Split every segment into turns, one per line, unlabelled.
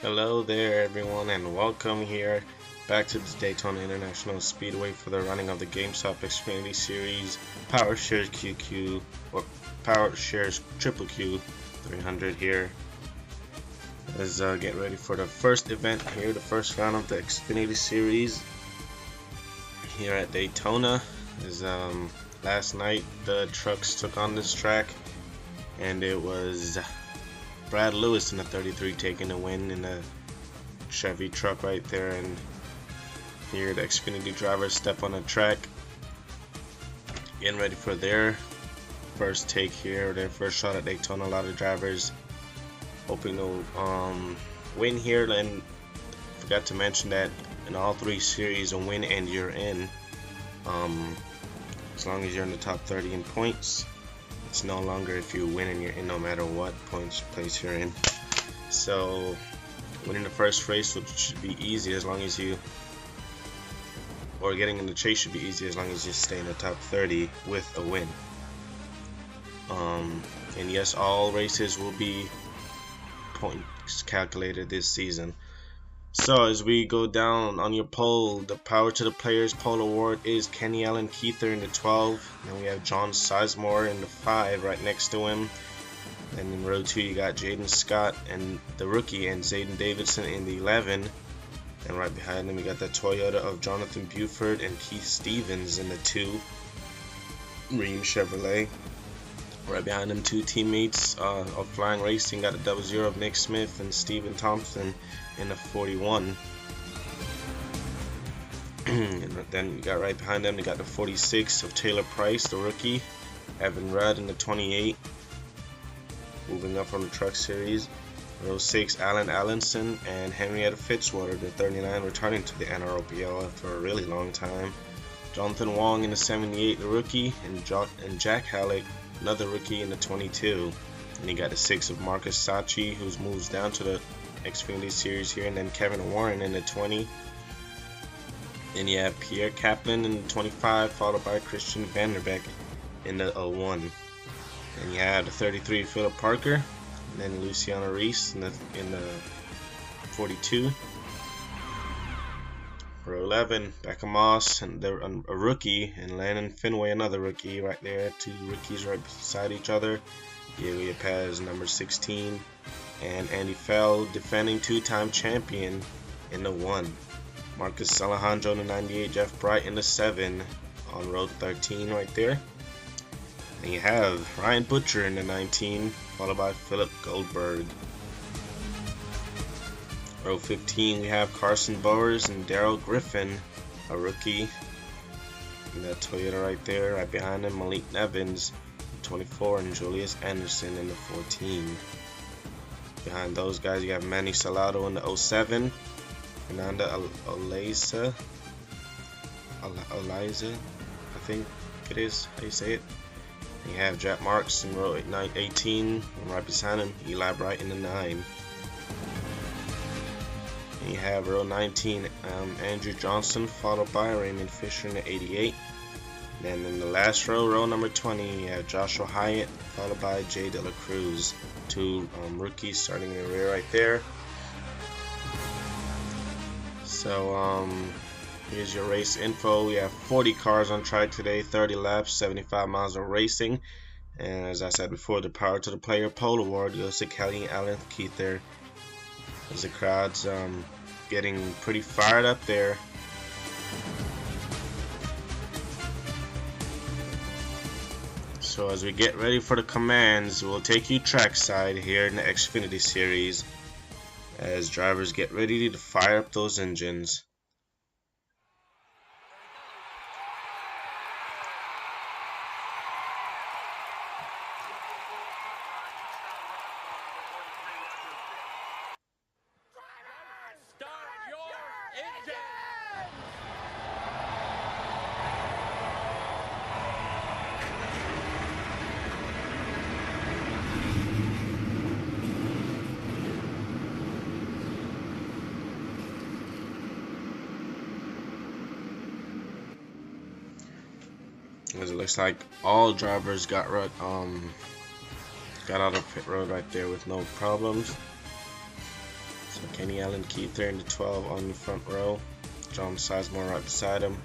Hello there everyone and welcome here back to the Daytona International Speedway for the running of the GameStop Xfinity Series Power Shares QQ or Power Shares Triple Q 300 here. Let's get ready for the first event here, the first round of the Xfinity Series here at Daytona. As last night the trucks took on this track and it was Brad Lewis in the 33 taking the win in the Chevy truck right there, and here the Xfinity drivers step on the track getting ready for their first take here, their first shot at Daytona. A lot of drivers hoping to win here, and forgot to mention that in all three series a win and you're in, as long as you're in the top 30 in points. It's no longer if you win and you're in no matter what points place you're in. So winning the first race should be easy as long as you, or getting in the chase should be easy as long as you stay in the top 30 with a win. And yes, all races will be points calculated this season. So as we go down on your poll, the Power to the Players poll award is Kenny Allen Keither in the 12. Then we have John Sizemore in the 5 right next to him. And in row 2 you got Jaden Scott and the rookie and Zayden Davidson in the 11. And right behind them we got the Toyota of Jonathan Buford and Keith Stevens in the 2. Ream Chevrolet. Right behind them, two teammates of Flying Racing, got a 00 of Nick Smith and Steven Thompson in the 41. And then you got right behind them, they got the 46 of Taylor Price, the rookie, Evan Rudd in the 28. Moving up from the Truck Series, row 6, Alan Allenson and Henrietta Fitzwater, the 39, returning to the NROPL for a really long time. Jonathan Wong in the 78, the rookie, and Jack Halleck, another rookie, in the 22. And you got the 6 of Marcus Sachi, who moves down to the Xfinity Series here, and then Kevin Warren in the 20. Then you have Pierre Kaplan in the 25, followed by Christian Vanderbeek in the 01. And you have the 33, Philip Parker, and then Luciano Reese in the 42. Row 11, Becca Moss and a rookie, and Landon Finway, another rookie right there. Two rookies right beside each other. Diego Paz, number 16, and Andy Fell, defending two-time champion, in the 1. Marcus Alejandro in the 98, Jeff Bright in the 7 on row 13 right there. And you have Ryan Butcher in the 19, followed by Philip Goldberg. Row 15 we have Carson Bowers and Daryl Griffin, a rookie, in that Toyota right there. Right behind him, Malik Nevins, 24, and Julius Anderson in the 14. Behind those guys you have Manny Salado in the 07, Fernanda Eliza, I think it is how you say it. And you have Jack Marks in row 18, and right beside him Eli Bright in the 9. And you have row 19, Andrew Johnson, followed by Raymond Fisher in the 88. Then in the last row, row number 20, you have Joshua Hyatt, followed by Jay De La Cruz. Two rookies starting in the rear right there. So here's your race info. We have 40 cars on track today, 30 laps, 75 miles of racing. And as I said before, the Power to the Player poll award goes to Kenny Allen Keither, as the crowd's getting pretty fired up there. So as we get ready for the commands, we'll take you trackside here in the Xfinity Series as drivers get ready to fire up those engines. As it looks like all drivers got out of pit road right there with no problems. So Kenny Allen Keither in the 12 on the front row. John Sizemore right beside him.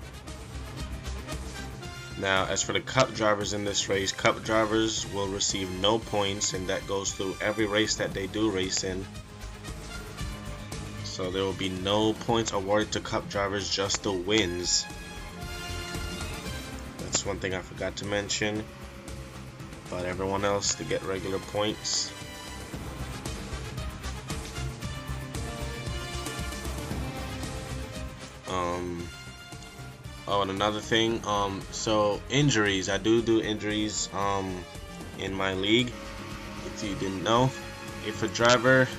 Now, as for the Cup drivers in this race, Cup drivers will receive no points, and that goes through every race that they do race in. So there will be no points awarded to Cup drivers, just the wins. That's one thing I forgot to mention. But everyone else to get regular points. Oh, and another thing, so injuries. I do injuries in my league. If you didn't know, if a driver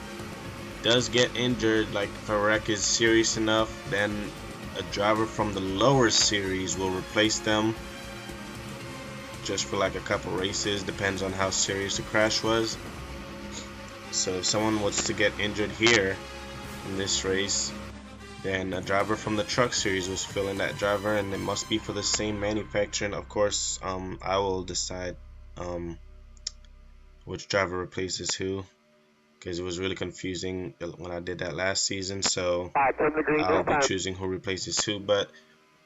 does get injured, like if a wreck is serious enough, then a driver from the lower series will replace them just for like a couple races, depends on how serious the crash was. So if someone was to get injured here in this race, then a driver from the truck series was filling that driver, and it must be for the same manufacturer. And of course, I will decide which driver replaces who, because it was really confusing when I did that last season. So I'll be choosing who replaces who. But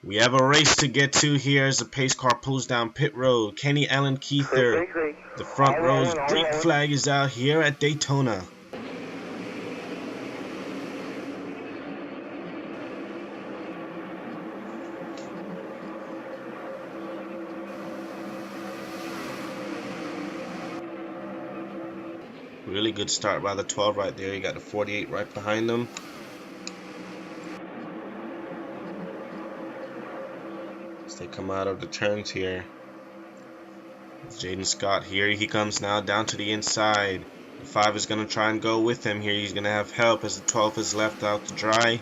we have a race to get to here as the pace car pulls down pit road. Kenny Allen Keither, the front row's Greek flag is out here at Daytona. Really good start by the 12 right there. You got the 48 right behind them. As they come out of the turns here. It's Jaden Scott here. He comes now down to the inside. The 5 is going to try and go with him here. He's going to have help as the 12 is left out to dry.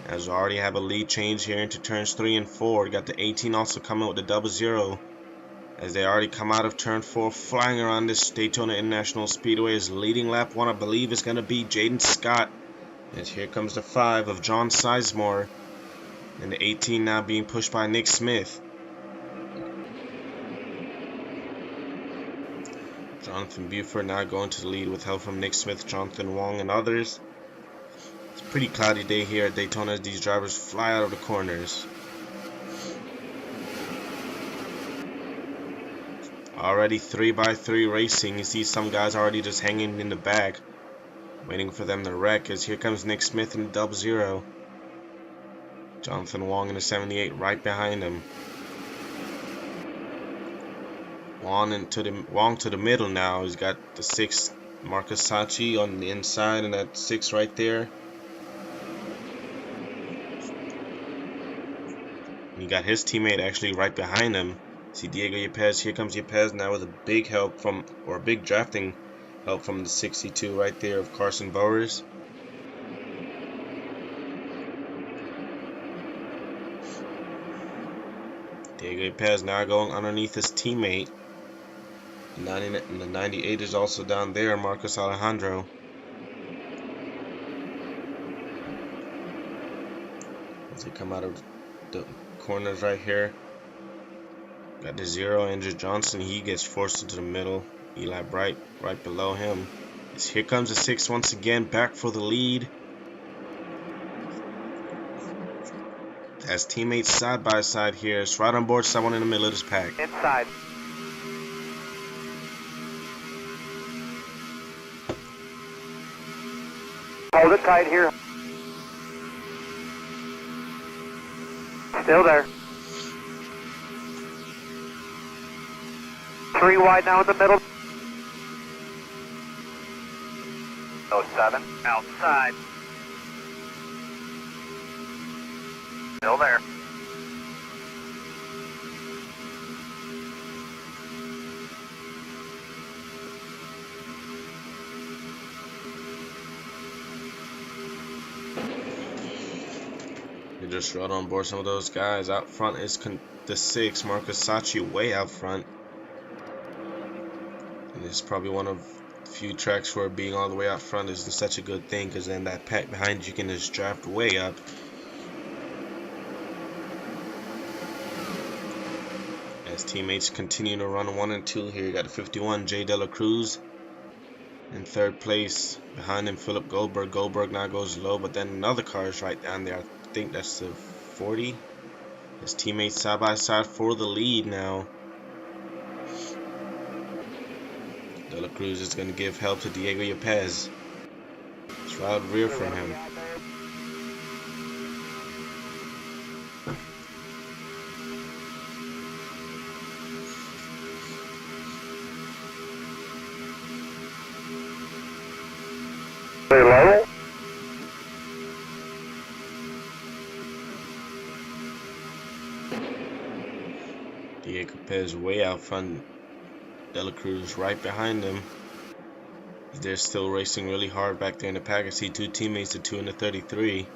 As we already have a lead change here into turns 3 and 4. You got the 18 also coming with the 00. As they already come out of turn 4, flying around this Daytona International Speedway. His leading lap one, I believe, is going to be Jaden Scott. As here comes the 5 of John Sizemore. And the 18 now being pushed by Nick Smith. Jonathan Buford now going to the lead with help from Nick Smith, Jonathan Wong, and others. It's a pretty cloudy day here at Daytona as these drivers fly out of the corners. Already 3x3 racing. You see some guys already just hanging in the back, waiting for them to wreck. As here comes Nick Smith in the 00. Jonathan Wong in the 78 right behind him. Wong to the middle now. He's got the 6 Marcus Sachi on the inside, and that 6 right there. He got his teammate actually right behind him. See Diego Yepes. Here comes Yepes now with a big help from, or a big drafting help from the 62 right there of Carson Bowers. Diego Yepes now going underneath his teammate. The 98 is also down there, Marcos Alejandro. As they come out of the corners right here. Got the 0, Andrew Johnson. He gets forced into the middle. Eli Bright right below him. As here comes the 6 once again, back for the lead. As teammates side by side here. It's right on board someone in the middle of this pack.
Inside. Hold it tight here. Still there. 3 wide now in the middle. 07. Outside. Still there.
You just rode on board some of those guys. Out front is the 6, Marcus Sachi, way out front. And it's probably one of the few tracks where being all the way out front isn't such a good thing, because then that pack behind you can just draft way up. As teammates continue to run 1 and 2 here, you got the 51, Jay De La Cruz. In third place, behind him, Philip Goldberg. Goldberg now goes low, but then another car is right down there. I think that's the 40. His teammates side by side for the lead now. De La Cruz is going to give help to Diego Yepes. It's right rear for him.
Low.
Diego Yepes way out front. De La Cruz right behind him. They're still racing really hard back there in the pack. I see two teammates, the 2 and the 33.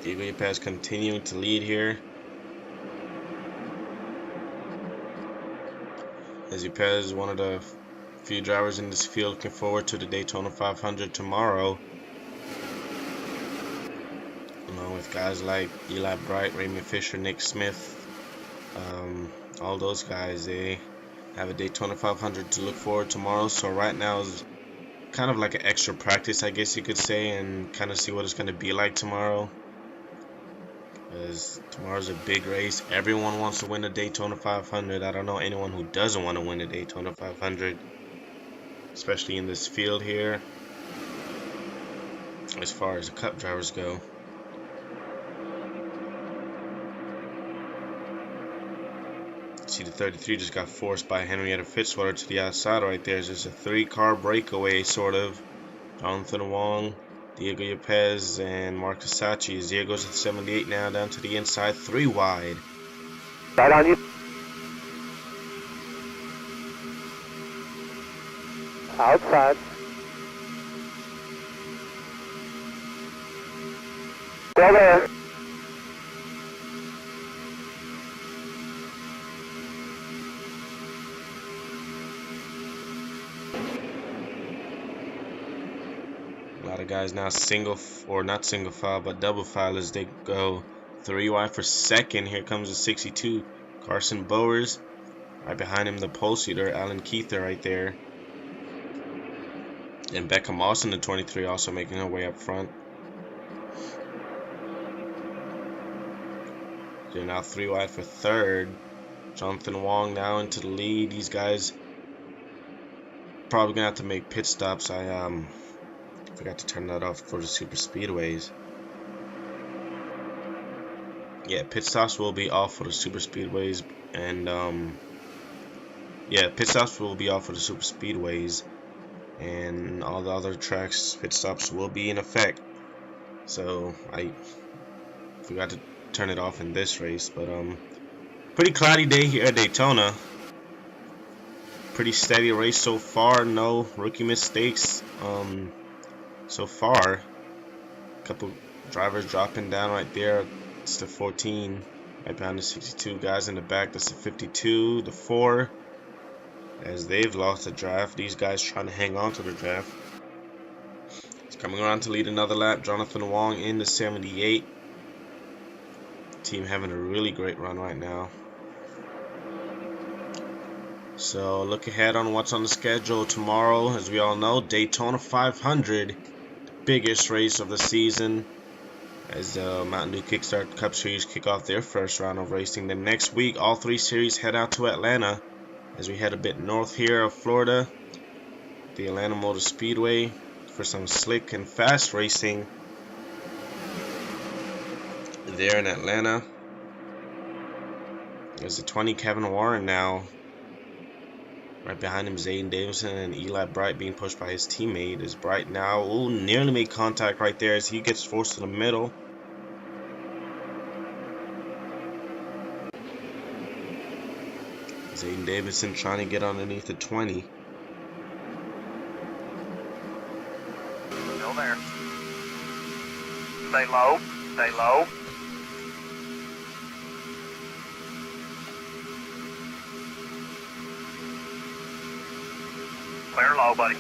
Diego Yepes continuing to lead here. As Yepes is one of the few drivers in this field looking forward to the Daytona 500 tomorrow. Along with guys like Eli Bright, Raymond Fisher, Nick Smith. All those guys, they have a Daytona 500 to look forward tomorrow. So right now is kind of like an extra practice, I guess you could say, and kind of see what it's going to be like tomorrow. Because tomorrow's a big race. Everyone wants to win the Daytona 500. I don't know anyone who doesn't want to win the Daytona 500, especially in this field here, as far as the Cup drivers go. See, the 33 just got forced by Henrietta Fitzwater to the outside right there. It's just a 3-car breakaway, sort of. Jonathan Wong, Diego Yepes, and Mark Sachi. Diego's at 78 now, down to the inside, 3 wide.
Right on you. Outside. Still there.
A lot of guys now not single file, but double file as they go 3 wide for second. Here comes the 62, Carson Bowers. Right behind him, the pole seater, Alan Keither right there. And Becca Moss in the 23 also making her way up front. They're now 3 wide for third. Jonathan Wong now into the lead. These guys probably gonna have to make pit stops. I forgot to turn that off for the super speedways. Yeah, pit stops will be off for the super speedways, and pit stops will be off for the super speedways, and all the other tracks pit stops will be in effect. So I forgot to turn it off in this race, but pretty cloudy day here at Daytona. Pretty steady race so far. No rookie mistakes so far. A couple drivers dropping down right there. It's the 14 right behind the 62. Guys in the back, that's the 52, the 4, as they've lost the draft. These guys trying to hang on to the draft. It's coming around to lead another lap. Jonathan Wong in the 78. Team having a really great run right now. So look ahead on what's on the schedule tomorrow. As we all know, Daytona 500, the biggest race of the season, as the Mountain Dew Kickstart Cup Series kick off their first round of racing. Then next week, all 3 series head out to Atlanta as we head a bit north here of Florida, the Atlanta Motor Speedway, for some slick and fast racing there in Atlanta. There's the 20, Kevin Warren now. Right behind him, Zayden Davidson and Eli Bright being pushed by his teammate. Is Bright now nearly made contact right there as he gets forced to the middle. Zayden Davidson trying to get underneath the 20.
Still there. Stay low. Stay low. Clear low, buddy.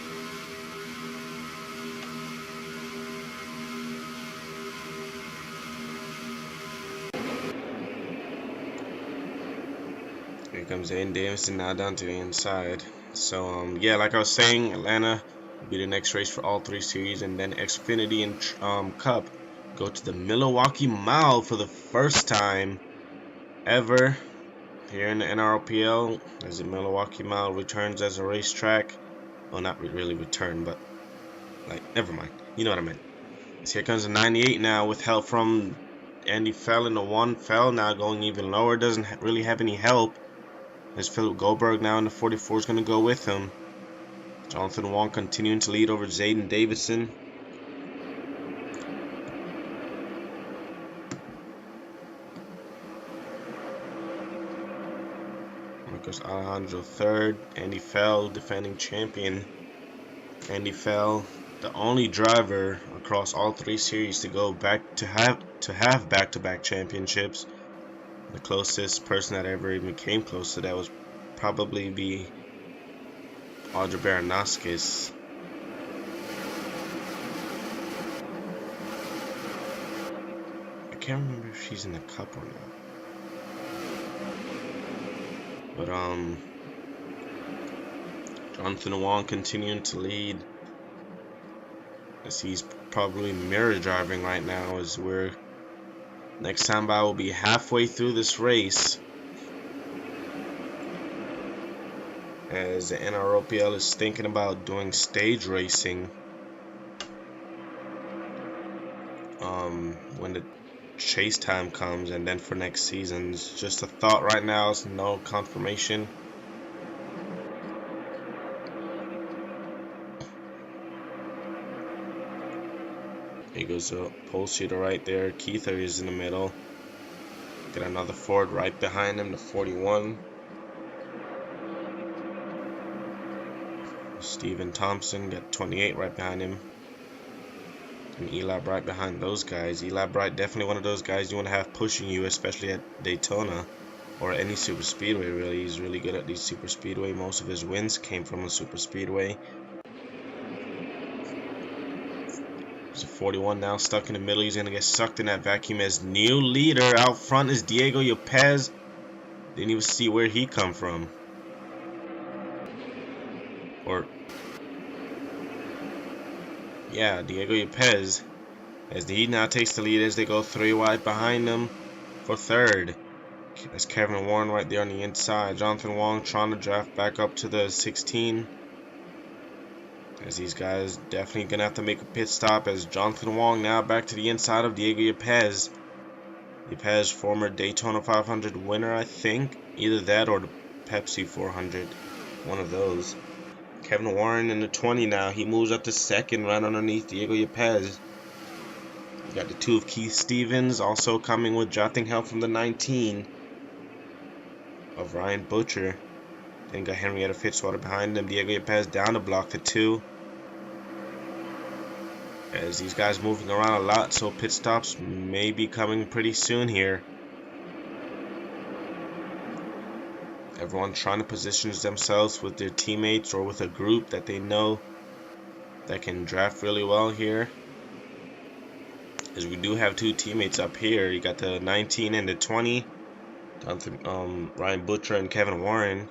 Here comes Zayden Davidson now down to the inside. So yeah, like I was saying, Atlanta will be the next race for all 3 series, and then Xfinity and Cup go to the Milwaukee Mile for the first time ever here in the NROPL, as the Milwaukee Mile returns as a racetrack. Well, not really return, but like, never mind. You know what I meant. So here comes the 98 now with help from Andy Fell in the 1. Fell now going even lower. Doesn't really have any help. As Philip Goldberg now in the 44 is going to go with him. Jonathan Wong continuing to lead over Zayden Davidson. Marcos Alejandro third. Andy Fell, defending champion. Andy Fell, the only driver across all 3 series to go back to have back-to-back championships. The closest person that ever even came close to that was probably be Audra Baranowskis. I can't remember if she's in the Cup or not. But Jonathan Wong continuing to lead, as he's probably mirror driving right now, as we're next time by will be halfway through this race, as the NROPL is thinking about doing stage racing when the chase time comes, and then for next season. It's just a thought right now, it's no confirmation. He goes a pole shooter right there. Keither is in the middle. Got another Ford right behind him, the 41. Steven Thompson got 28 right behind him. And Eli Bright behind those guys. Eli Bright, definitely one of those guys you want to have pushing you, especially at Daytona or any super speedway, really. He's really good at these super speedway. Most of his wins came from a super speedway. There's a 41 now stuck in the middle. He's going to get sucked in that vacuum as new leader. Out front is Diego Yepez. Didn't even see where he come from. Or, yeah, Diego Yepez, as he now takes the lead as they go 3 wide behind him for third. That's Kevin Warren right there on the inside. Jonathan Wong trying to draft back up to the 16. As these guys definitely going to have to make a pit stop, as Jonathan Wong now back to the inside of Diego Yepez. Yepez, former Daytona 500 winner, I think. Either that or the Pepsi 400. One of those. Kevin Warren in the 20 now. He moves up to second right underneath Diego Yepez. You got the 2 of Keith Stevens also coming with drafting help from the 19 of Ryan Butcher. Then got Henrietta Fitzwater behind him. Diego Yepez down the block to 2. As these guys moving around a lot, so pit stops may be coming pretty soon here. Everyone trying to position themselves with their teammates or with a group that they know that can draft really well here. As we do have 2 teammates up here. You got the 19 and the 20. Ryan Butcher and Kevin Warren.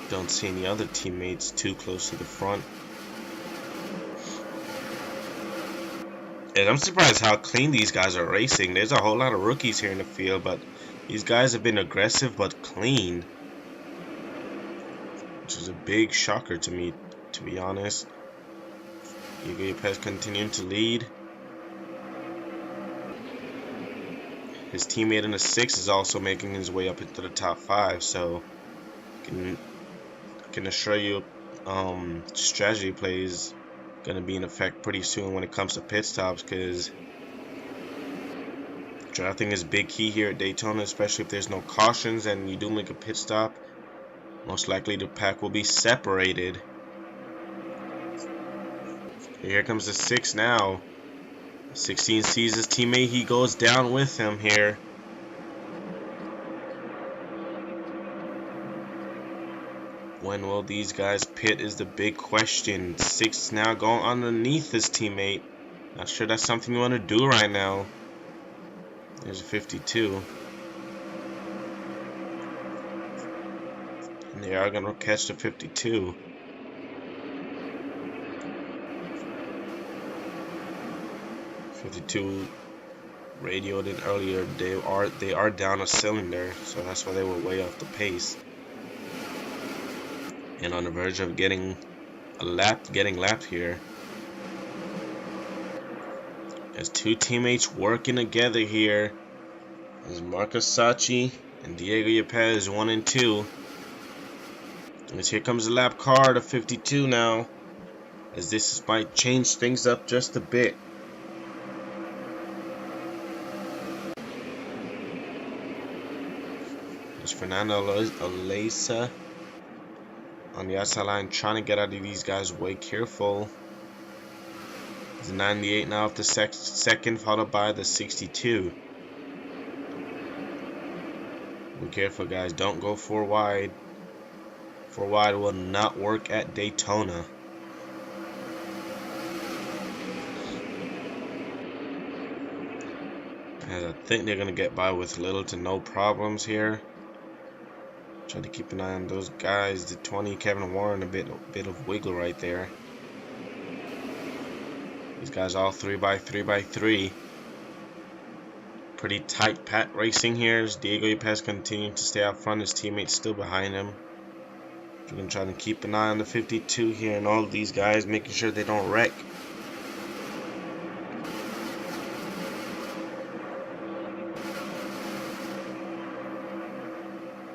Don't see any other teammates too close to the front. And I'm surprised how clean these guys are racing. There's a whole lot of rookies here in the field, but these guys have been aggressive but clean, which is a big shocker to me, to be honest. Diego Yepez continuing to lead. His teammate in the 6 is also making his way up into the top 5, so I can assure you strategy plays going to be in effect pretty soon when it comes to pit stops, because drafting is big key here at Daytona, especially if there's no cautions and you do make a pit stop. Most likely the pack will be separated. Here comes the 6 now. 16 sees his teammate. He goes down with him here. When will these guys pit is the big question. 6 now going underneath his teammate. Not sure that's something you want to do right now. There's a 52. And they are going to catch the 52. '52 radioed in earlier. They are down a cylinder, so that's why they were way off the pace and on the verge of getting lapped here. There's two teammates working together here. There's Marcus Sachi and Diego Yepes, 1 and 2. As here comes the lap car to 52 now, as this might change things up just a bit. There's Fernando Olesa on the outside line, trying to get out of these guys' way. Careful. There's 98 now off the second, followed by the 62. Be careful, guys. Don't go 4 wide. 4 wide will not work at Daytona. As I think they're going to get by with little to no problems here. Try to keep an eye on those guys. The 20, Kevin Warren, a bit of wiggle right there. These guys all 3x3x3. Pretty tight pack racing here as Diego Yepes continuing to stay out front. His teammates still behind him. We're going to try to keep an eye on the 52 here and all of these guys, making sure they don't wreck.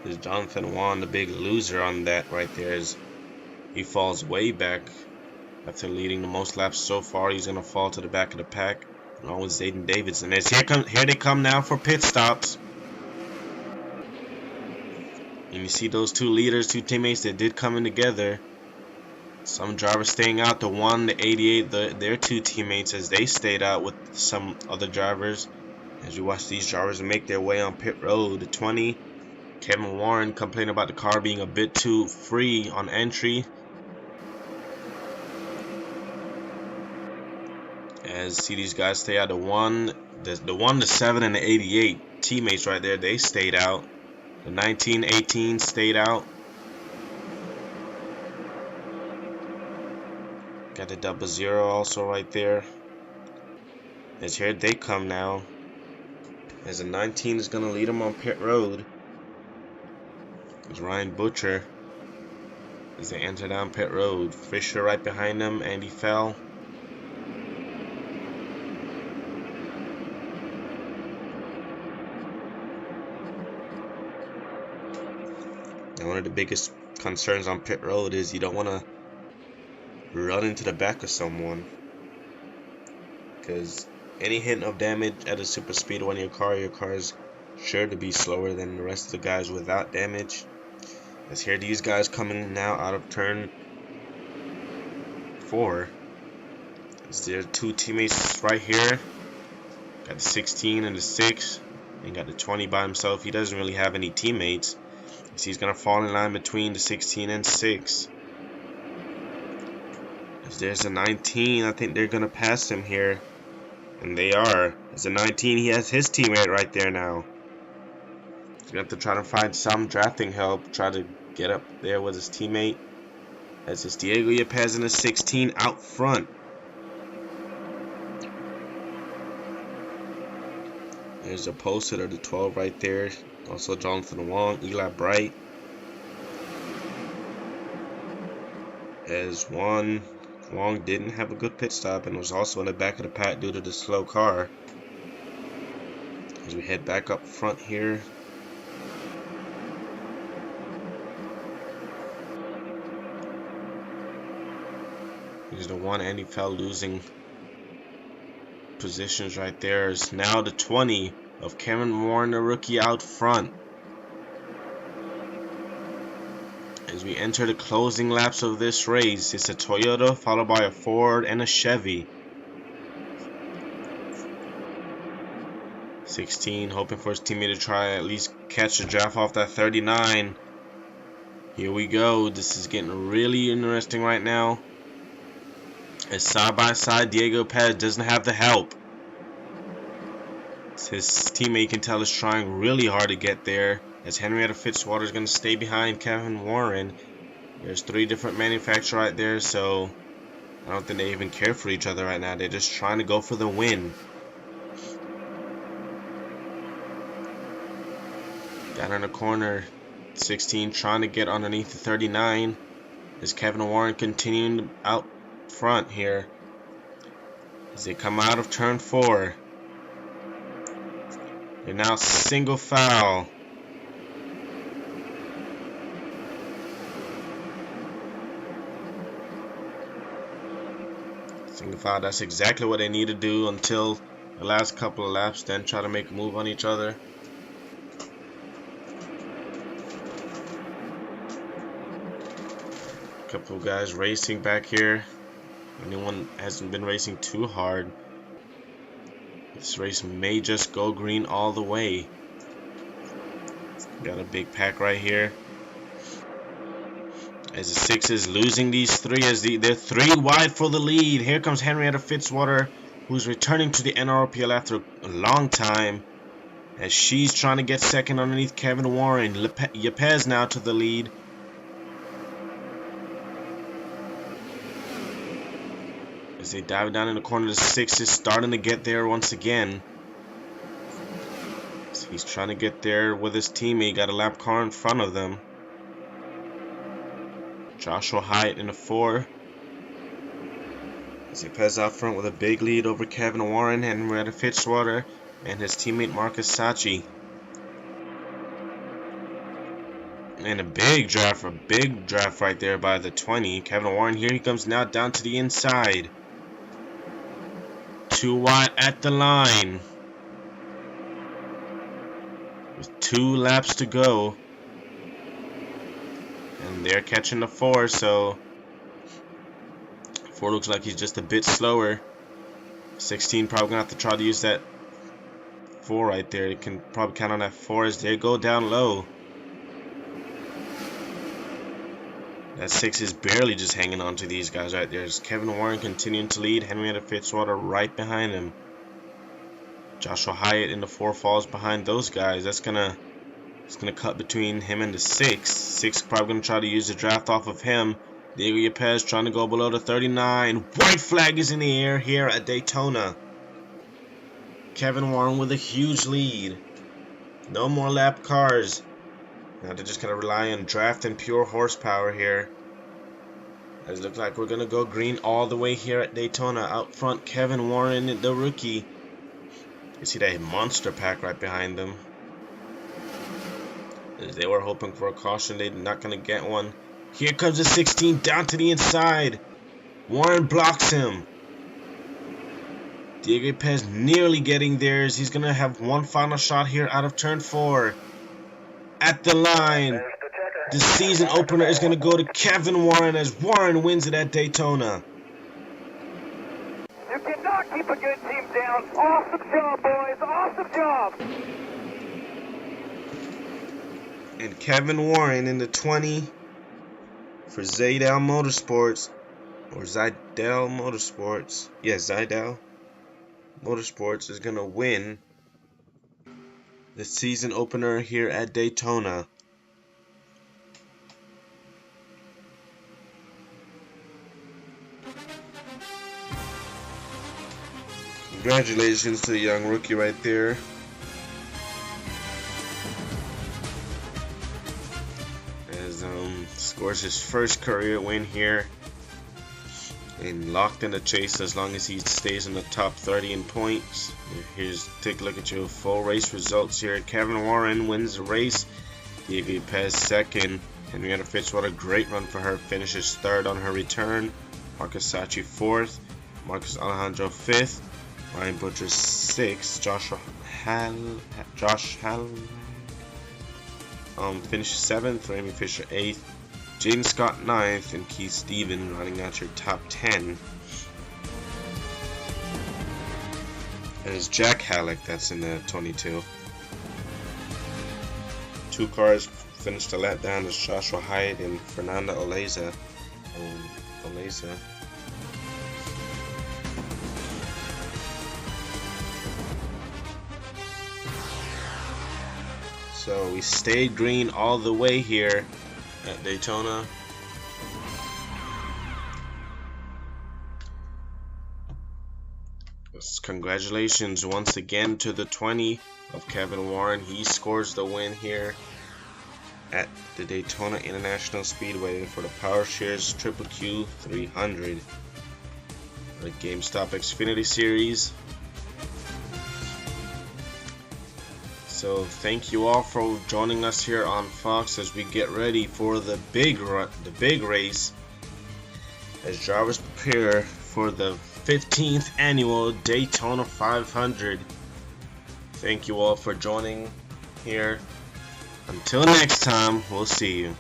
There's Jonathan Wan, the big loser on that right there, as he falls way back after leading the most laps so far. He's going to fall to the back of the pack, along with Zayden Davidson. As here they come now for pit stops. And you see those two leaders, two teammates that did come in together. Some drivers staying out. The 1, the 88, their two teammates, as they stayed out with some other drivers. As you watch these drivers make their way on pit road. The 20, Kevin Warren, complaining about the car being a bit too free on entry. As see these guys stay out. The 1, the 7, and the 88 teammates right there, they stayed out. The 19, 18 stayed out. Got the 00 also right there. As here they come now. As the 19 is going to lead them on pit road. There's Ryan Butcher as they enter down pit road. Fisher right behind them. Andy Fell. And one of the biggest concerns on pit road is you don't want to run into the back of someone, because any hint of damage at a super speed on your car is sure to be slower than the rest of the guys without damage. As here these guys coming now out of turn 4. As there are two teammates right here. Got the 16 and the 6, and got the 20 by himself. He doesn't really have any teammates. So he's going to fall in line between the 16 and 6. As there's a 19, I think they're going to pass him here. And they are. As a 19, he has his teammate right there now. He's going to have to try to find some drafting help. Try to get up there with his teammate. As it's Diego Yepes in the 16 out front. There's a poster of the 12 right there. Also Jonathan Wong, Eli Bright. As Wong didn't have a good pit stop and was also in the back of the pack due to the slow car. As we head back up front here. Here's the 1, Andy Fell losing positions right there. Is now the 20 of Kevin Warren, the rookie, out front. As we enter the closing laps of this race, it's a Toyota followed by a Ford and a Chevy. 16 hoping for his teammate to try at least catch the draft off that 39. Here we go. This is getting really interesting right now. As side by side, Diego Paz doesn't have the help. His teammate, you can tell, is trying really hard to get there, as Henrietta Fitzwater is going to stay behind Kevin Warren. There's 3 different manufacturers right there, so I don't think they even care for each other right now. They're just trying to go for the win. Down in the corner, 16 trying to get underneath the 39. As Kevin Warren continuing out front here. As they come out of turn 4. They're now single foul. Single foul, that's exactly what they need to do until the last couple of laps, then try to make a move on each other. Couple of guys racing back here. Anyone hasn't been racing too hard. This race may just go green all the way. Got a big pack right here. As the 6 is losing these 3, as they're 3 wide for the lead. Here comes Henrietta Fitzwater, who's returning to the NROPL after a long time, as she's trying to get second underneath Kevin Warren. Yepes now to the lead. As they dive down in the corner, the 6 is starting to get there once again. So he's trying to get there with his teammate. Got a lap car in front of them. Joshua Hyatt in the 4. As he passes out front with a big lead over Kevin Warren, Henrietta Fitzwater, and his teammate Marcus Sachi. And a big draft right there by the 20. Kevin Warren, here he comes now down to the inside. 2 wide at the line. With 2 laps to go. And they're catching the 4, so 4 looks like he's just a bit slower. 16 probably gonna have to try to use that 4 right there. You can probably count on that 4 as they go down low. That 6 is barely just hanging on to these guys right there. There's Kevin Warren continuing to lead. Henrietta Fitzwater right behind him. Joshua Hyatt in the 4 falls behind those guys. It's gonna cut between him and the 6. 6 probably gonna try to use the draft off of him. Diego Yepes trying to go below the 39. White flag is in the air here at Daytona. Kevin Warren with a huge lead. No more lap cars. Now they're just going to rely on draft and pure horsepower here. As it looks like we're going to go green all the way here at Daytona. Out front, Kevin Warren, the rookie. You see that monster pack right behind them. As they were hoping for a caution, they're not going to get one. Here comes the 16 down to the inside. Warren blocks him. Diego Yepes nearly getting theirs. He's going to have one final shot here out of turn 4. At the line, the season opener is going to go to Kevin Warren as Warren wins it at Daytona.
You cannot keep a good team down. Awesome job, boys. Awesome job.
And Kevin Warren in the 20 for Zidell Motorsports, or Zidell Motorsports. Yes, Zidell Motorsports is going to win the season opener here at Daytona. Congratulations to the young rookie right there. As scores his first career win here. And locked in the chase as long as he stays in the top 30 in points. Here's take a look at your full race results here. Kevin Warren wins the race. Diego Yepes second. Henrietta Fitzwater, great run for her, finishes 3rd on her return. Marcus Sachi 4th. Marcus Alejandro 5th. Ryan Butcher 6th. Josh Hall finishes 7th. Remy Fisher 8th. Jaden Scott 9th, and Keith Stephen running out your top 10. And it's Jack Halleck that's in the 22. 2 cars finished the lap down as Joshua Hyatt and Fernanda Oleza. So we stayed green all the way here at Daytona. Congratulations once again to the 20 of Kevin Warren. He scores the win here at the Daytona International Speedway for the Power Shares Triple Q 300, the GameStop Xfinity Series. So thank you all for joining us here on Fox as we get ready for the big race, as drivers prepare for the 15th annual Daytona 500. Thank you all for joining here. Until next time, we'll see you.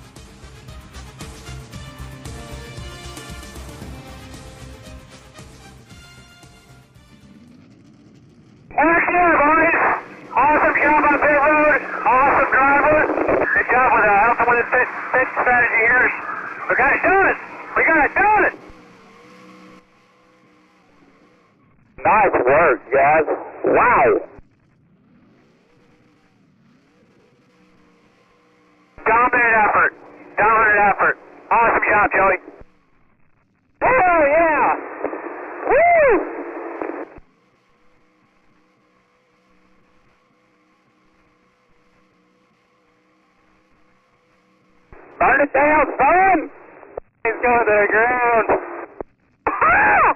Action, boys! Awesome job on pit road. Awesome driver. Good job with helping with the pit strategy here. We got it done. We got it done. Nice work, guys. Wow. Dominant effort. Dominant effort. Awesome job, Joey. Hell yeah. Woo! Burn it down, son! He's going to the ground. Ah!